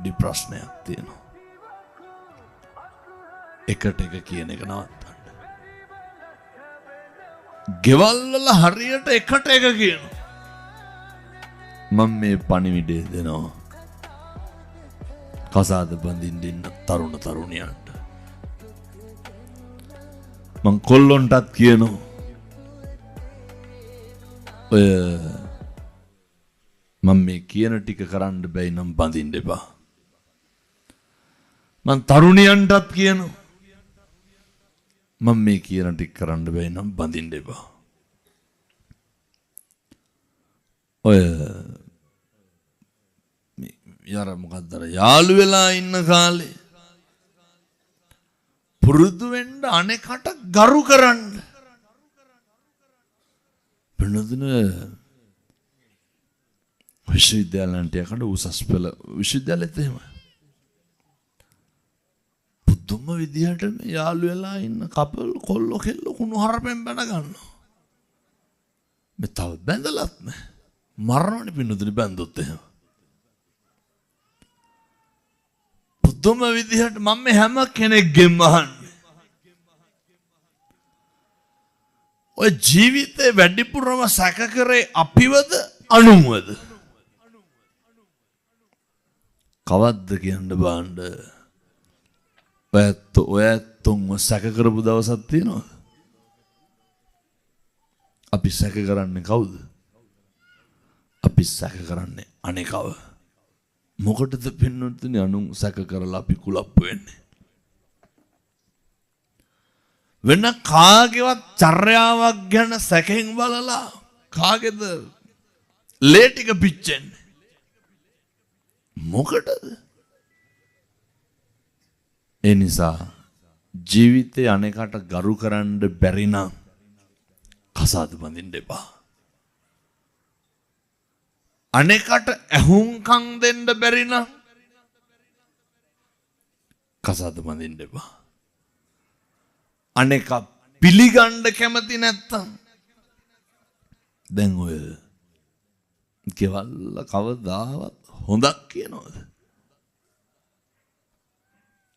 පොඩි ප්‍රශ්නයක් තියෙනවා. එකට එක කියන එක නවත්තන්න. ගෙවල් වල හරියට එකට එක කියනවා. මම මේ පණිවිඩය දෙනවා කසාද බඳින්න ඉන්න තරුණ තරුණියන්ට. මං කොල්ලොන්ටත් කියනවා ඔය මම මේ කියන ටික කරන්න බැයි නම් බඳින්න එපා. මං තරුණියන්ටත් කියනවා මම මේ කියන ටික කරන්න බැයි නම් බඳින්න එපා. ඔය යාර මොකක්ද යාළු වෙලා ඉන්න කාලේ පුරුදු වෙන්න අනෙකට ගරු කරන්න. වෙනදින විශ්වවිද්‍යාලයන්ට යකට උසස් පෙළ විශ්වවිද්‍යාලෙත් එහෙම. පුදුම විදිහට මේ යාළු වෙලා ඉන්න කපල් කොල්ලෝ කෙල්ලෝ කුණු හරපෙන් බැන ගන්නවා. මේ තව බැඳලත් නෑ. මරණවනේ පින්නතුනි බැඳුත් එහෙම. පුදුම විදිහට මම මේ හැම කෙනෙක්ගෙම අහන්නේ. ඔය ජීවිතේ වැඩිපුරම සැක කරේ අපිවද අනුන්වද? කවද්ද කියන්න බාන්න. ඔයත්තුන්ව සැක කරපු දවසක් තියෙනවද? අපි සැක කරන්නේ කවුද? අපි සැක කරන්නේ අනේකව. මොකටද පින්නතුනි අනුන් සැක කරලා අපි කුලප්පු වෙන්නේ? වෙන කාගේවත් චර්යාවක් ගැන සැකෙන් බලලා කාගේද ලේ ටික පිච්චෙන්නේ? මොකටද? ඒ නිසා ජීවිතේ අනේකට ගරු කරන්න බැරි නම් කසාද බඳින්න එපා. අනෙකට ඇහුම්කම් දෙන්න බැරි නම් කසාද බඳින්න එපා. අනෙක පිළිගන්න කැමති නැත්තම් දැන් ඔය ගෙවල් කවදාවත් හොඳක් කියනවද?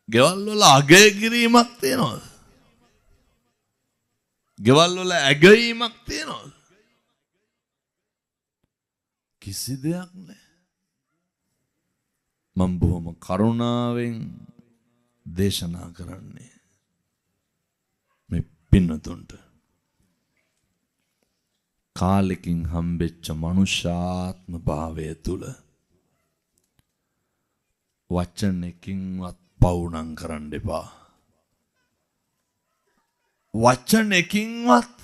ගෙවල් වල අගය කිරීමක් තියනවද? ගෙවල් වල ඇගීමක් තියනවද? කිසි දෙයක් නැහැ. මම බොහොම කරුණාවෙන් දේශනා කරන්නේ මේ පින්නතුන්ට. කාලෙකින් හම්බෙච්ච මනුෂ්‍යාත්ම භාවය තුල වචනකින්වත් පවුනම් කරන්න එපා. වචනකින්වත්